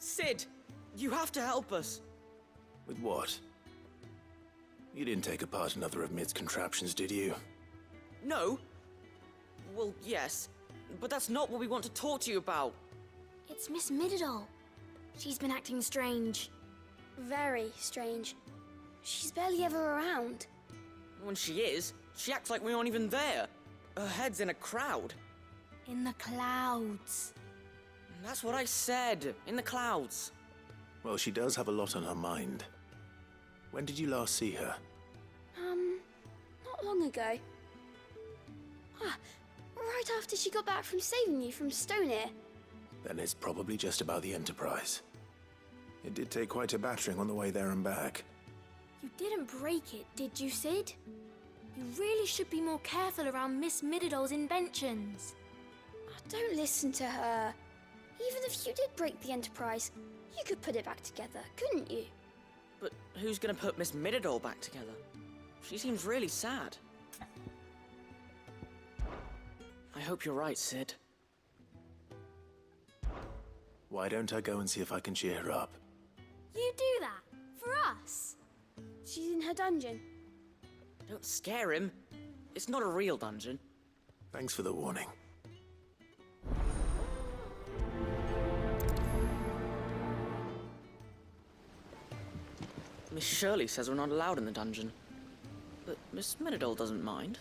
Sid, you have to help us. With what? You didn't take apart another of Mid's contraptions, did you? No. Well, yes, but that's not what we want to talk to you about. It's Miss Mididol. She's been acting strange. Very strange. She's barely ever around. When she is, she acts like we aren't even there. Her head's in a crowd. In the clouds. That's what I said, in the clouds. Well, she does have a lot on her mind. When did you last see her? Not long ago. Right after she got back from saving you from Stonear. Then it's probably just about the Enterprise. It did take quite a battering on the way there and back. You didn't break it, did you, Sid? You really should be more careful around Miss Mididol's inventions. Don't listen to her. Even if you did break the Enterprise, you could put it back together, couldn't you? But who's gonna put Miss Mididol back together? She seems really sad. I hope you're right, Sid. Why don't I go and see if I can cheer her up? You do that? For us? She's in her dungeon. Don't scare him. It's not a real dungeon. Thanks for the warning. Miss Shirley says we're not allowed in the dungeon. But Miss Mididol doesn't mind.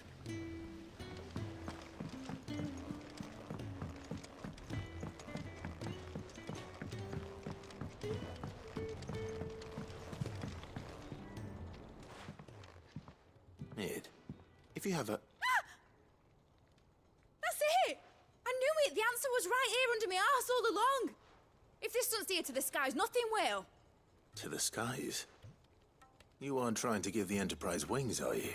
Mid, if you have a... That's it! I knew it! The answer was right here under my arse all along! If this doesn't steer to the skies, nothing will! To the skies? You aren't trying to give the Enterprise wings, are you?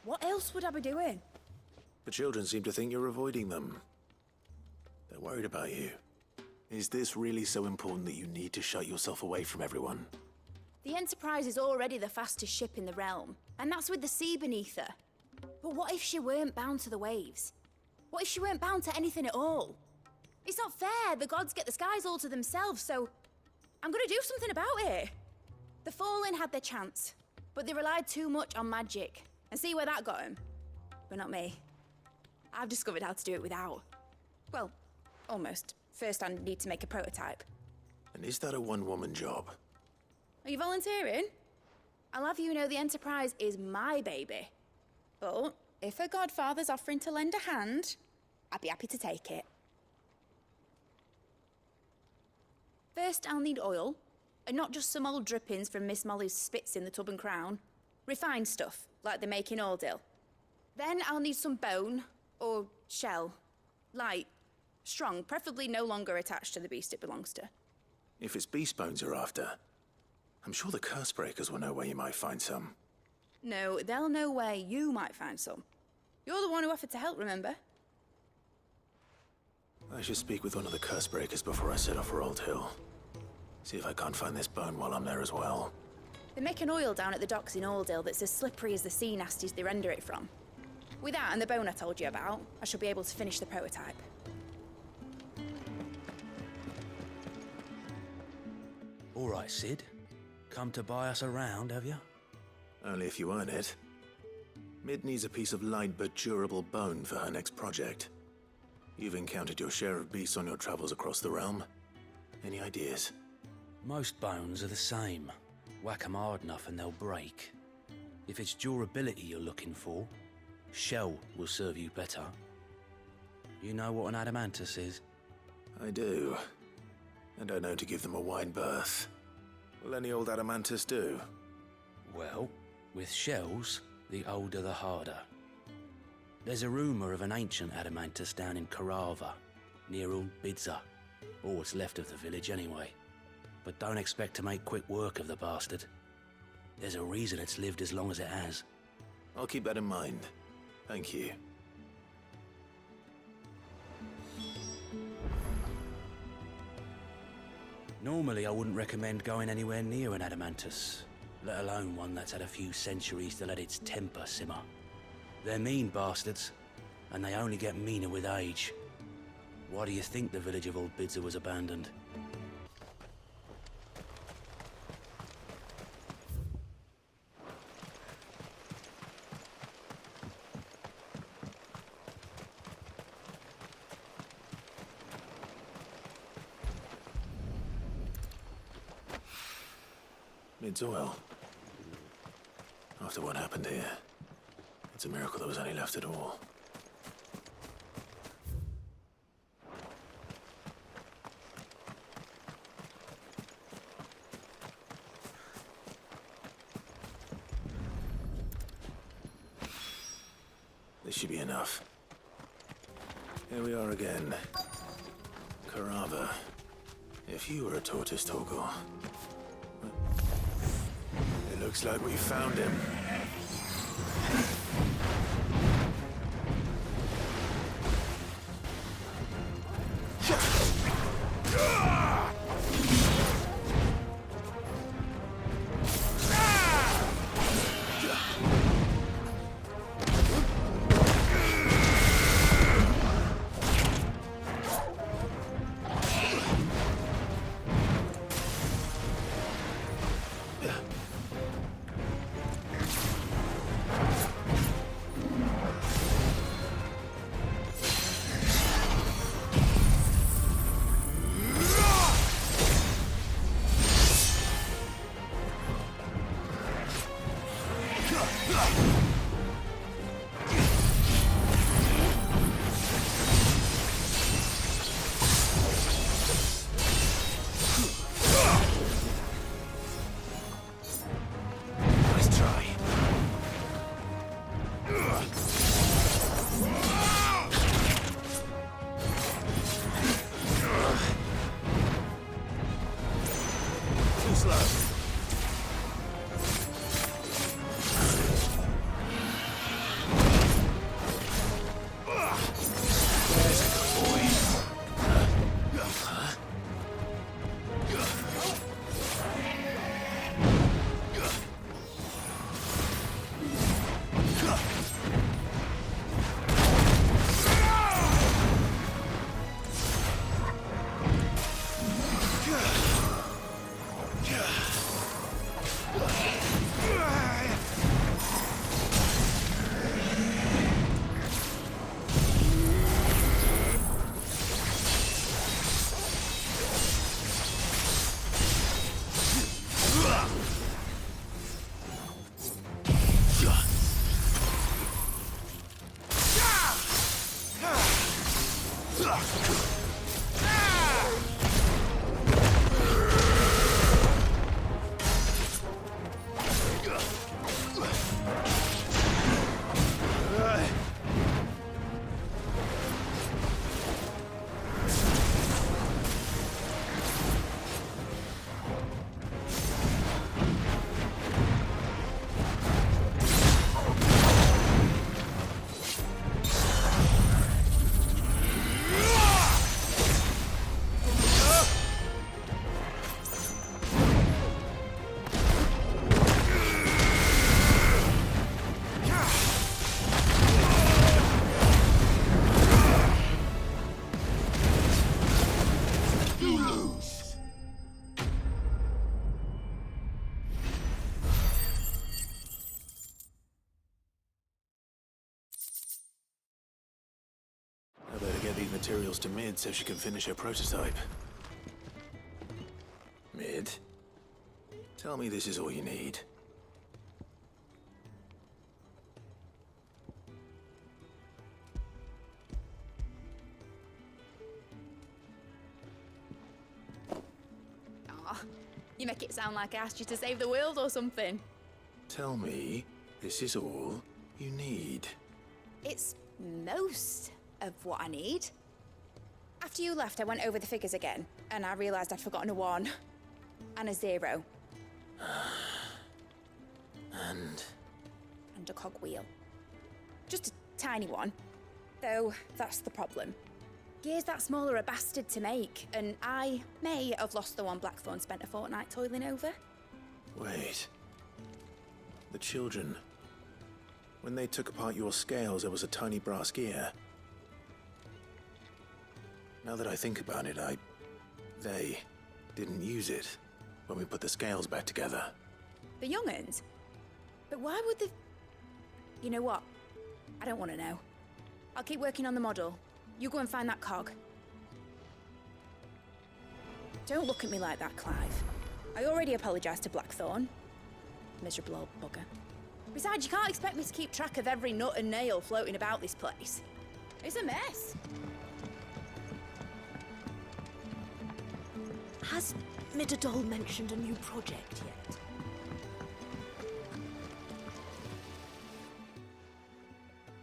What else would I be doing? The children seem to think you're avoiding them. They're worried about you. Is this really so important that you need to shut yourself away from everyone? The Enterprise is already the fastest ship in the realm, and that's with the sea beneath her. But what if she weren't bound to the waves? What if she weren't bound to anything at all? It's not fair. The gods get the skies all to themselves, so I'm gonna do something about it. The Fallen had their chance, but they relied too much on magic. And see where that got them? But not me. I've discovered how to do it without. Well, almost. First I need to make a prototype. And is that a one-woman job? Are you volunteering? I'll have you know the Enterprise is my baby. But if her godfather's offering to lend a hand, I'd be happy to take it. First, I'll need oil, and not just some old drippings from Miss Molly's spits in the Tub and Crown. Refined stuff, like they make in Ordil. Then I'll need some bone, or shell. Light, strong, preferably no longer attached to the beast it belongs to. If it's beast bones you're after, I'm sure the Cursebreakers will know where you might find some. No, they'll know where you might find some. You're the one who offered to help, remember? I should speak with one of the Cursebreakers before I set off for Old Hill. See if I can't find this bone while I'm there as well. They make an oil down at the docks in Aldale that's as slippery as the sea nasties they render it from. With that and the bone I told you about, I shall be able to finish the prototype. All right, Sid. Come to buy us around, have you? Only if you earn it. Mid needs a piece of light but durable bone for her next project. You've encountered your share of beasts on your travels across the realm. Any ideas? Most bones are the same. Whack 'em hard enough and they'll break. If it's durability you're looking for, shell will serve you better. You know what an adamantus is? I do. And I know to give them a wide berth. Will any old adamantus do? Well, with shells, the older the harder. There's a rumour of an ancient adamantus down in Karava, near Ul Bidza, or what's left of the village anyway. But don't expect to make quick work of the bastard. There's a reason it's lived as long as it has. I'll keep that in mind. Thank you. Normally I wouldn't recommend going anywhere near an adamantus, let alone one that's had a few centuries to let its temper simmer. They're mean bastards, and they only get meaner with age. Why do you think the village of Old Bidza was abandoned? Mid's oil. After what happened here, it's a miracle there was any left at all. This should be enough. Here we are again. Carava. If you were a tortoise, Torgor. It looks like we found him. I better get these materials to Mid so she can finish her prototype. Mid, tell me this is all you need. Aw, you make it sound like I asked you to save the world or something. Tell me this is all you need. It's most of what I need. After you left, I went over the figures again, and I realised I'd forgotten a 1 and a 0. And And a cogwheel. Just a tiny one. Though, that's the problem. Gears that small are a bastard to make, and I may have lost the one Blackthorn spent a fortnight toiling over. wait. The children. When they took apart your scales, there was a tiny brass gear. Now that I think about it, they didn't use it when we put the scales back together. The young'uns? But why would the... You know what? I don't want to know. I'll keep working on the model. You go and find that cog. Don't look at me like that, Clive. I already apologised to Blackthorn. Miserable old bugger. Besides, you can't expect me to keep track of every nut and nail floating about this place. It's a mess. Has Midadol mentioned a new project yet?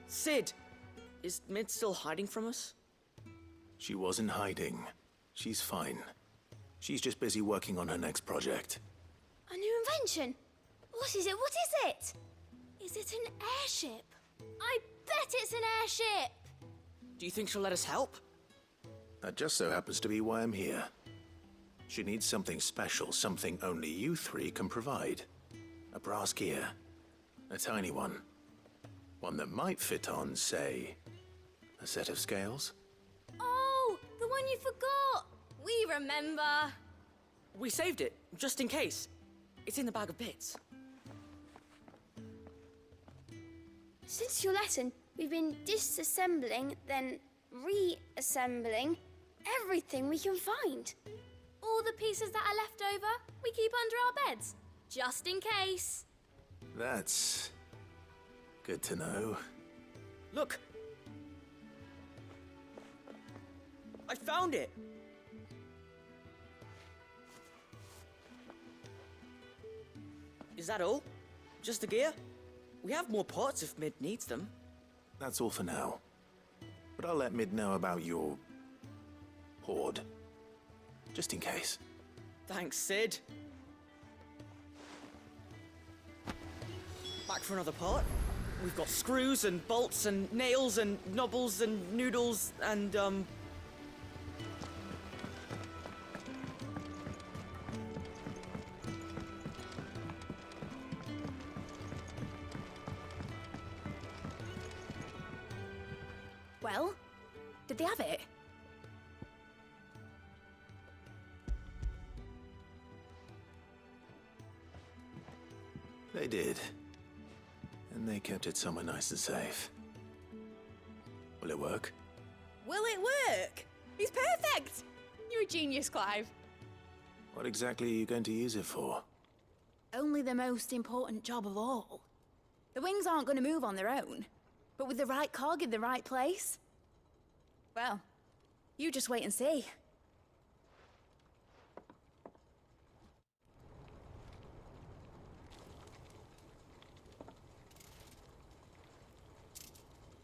Sid! Is Mid still hiding from us? She wasn't hiding. She's fine. She's just busy working on her next project. A new invention? What is it? What is it? Is it an airship? I bet it's an airship! Do you think she'll let us help? That just so happens to be why I'm here. She needs something special, something only you three can provide. A brass gear. A tiny one. One that might fit on, say, a set of scales? Oh, the one you forgot! We remember! We saved it, just in case. It's in the bag of bits. Since your lesson, we've been disassembling, then reassembling everything we can find. All the pieces that are left over, we keep under our beds, just in case. That's good to know. Look! I found it! Is that all? Just the gear? We have more parts if Mid needs them. That's all for now. But I'll let Mid know about your hoard. Just in case. Thanks, Sid. Back for another part. We've got screws and bolts and nails and knobbles and noodles and, Well, did they have it? They did. And they kept it somewhere nice and safe. Will it work? Will it work? He's perfect! You're a genius, Clive. What exactly are you going to use it for? Only the most important job of all. The wings aren't going to move on their own. But with the right cog in the right place? Well, you just wait and see.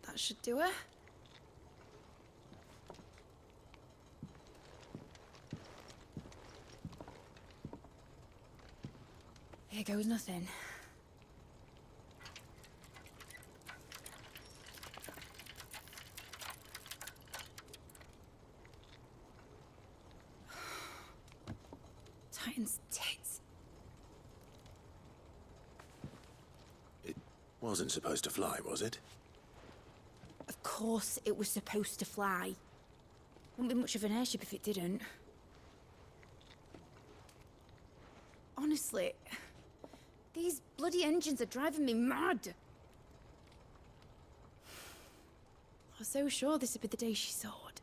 That should do it. Here goes nothing. Titan's tits. It wasn't supposed to fly, was it? Of course it was supposed to fly. Wouldn't be much of an airship if it didn't. Honestly, these bloody engines are driving me mad. I was so sure this would be the day she soared.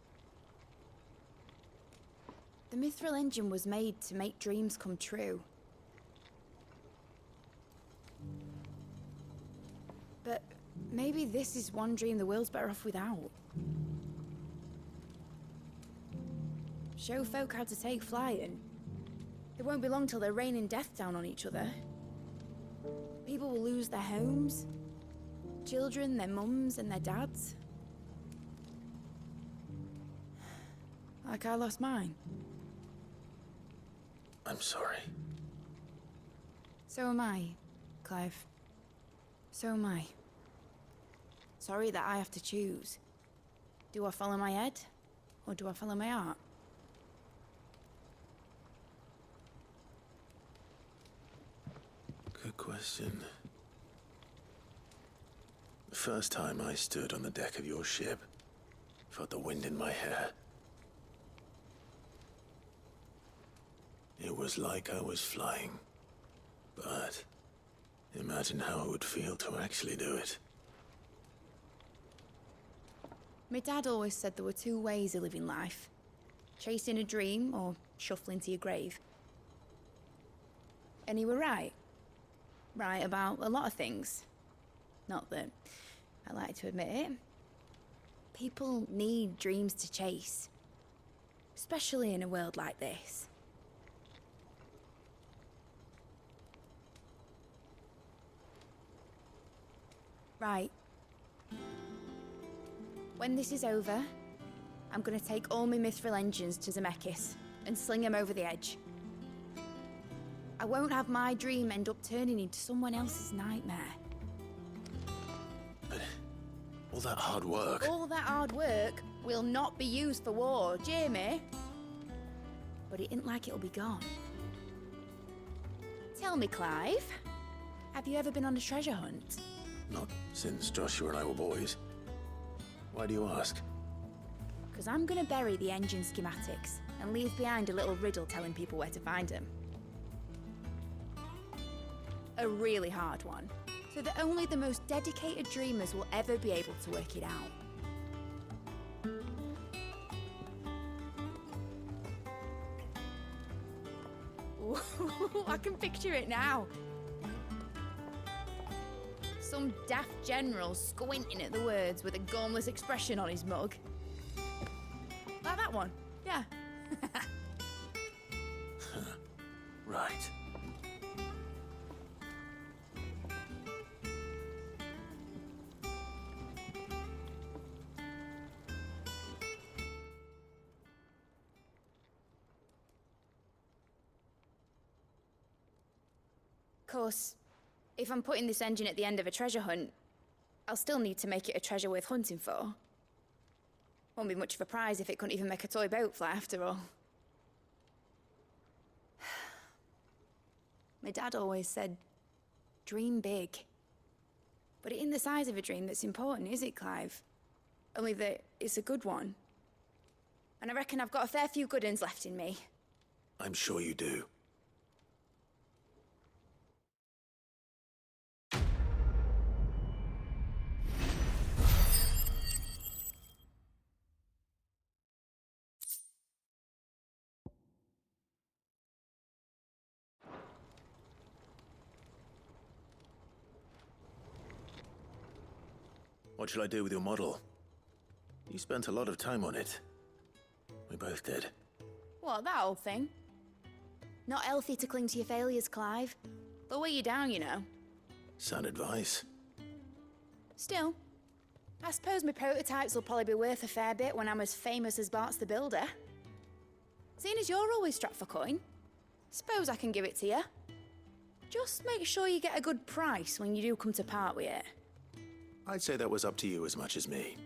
The Mithril engine was made to make dreams come true. But maybe this is one dream the world's better off without. Show folk how to take flying. It won't be long till they're raining death down on each other. People will lose their homes. Children, their mums and their dads. Like I lost mine. I'm sorry. So am I, Clive. So am I. Sorry that I have to choose. Do I follow my head, or do I follow my heart? Good question. The first time I stood on the deck of your ship, felt the wind in my hair. It was like I was flying. But imagine how it would feel to actually do it. My dad always said there were two ways of living life. Chasing a dream or shuffling to your grave. And he were right. Right about a lot of things. Not that I like to admit it. People need dreams to chase. Especially in a world like this. Right. When this is over, I'm gonna take all my Mithril engines to Zemeckis and sling him over the edge. I won't have my dream end up turning into someone else's nightmare. But all that hard work. All that hard work will not be used for war, Jamie. But it ain't like it'll be gone. Tell me, Clive, have you ever been on a treasure hunt? Not since Joshua and I were boys. Why do you ask? Because I'm gonna bury the engine schematics and leave behind a little riddle telling people where to find them. A really hard one, so that only the most dedicated dreamers will ever be able to work it out. Ooh, I can picture it now. Some daft general squinting at the words with a gormless expression on his mug. Like that one, yeah. Right. Of course, if I'm putting this engine at the end of a treasure hunt, I'll still need to make it a treasure worth hunting for. Won't be much of a prize if it couldn't even make a toy boat fly after all. My dad always said, dream big. But it ain't the size of a dream that's important, is it, Clive? Only that it's a good one. And I reckon I've got a fair few good uns left in me. I'm sure you do. What shall I do with your model? You spent a lot of time on it. We both did. What, that old thing? Not healthy to cling to your failures, Clive. They'll weigh you down, you know. Sound advice. Still, I suppose my prototypes will probably be worth a fair bit when I'm as famous as Bart's the Builder. Seeing as you're always strapped for coin, suppose I can give it to you. Just make sure you get a good price when you do come to part with it. I'd say that was up to you as much as me.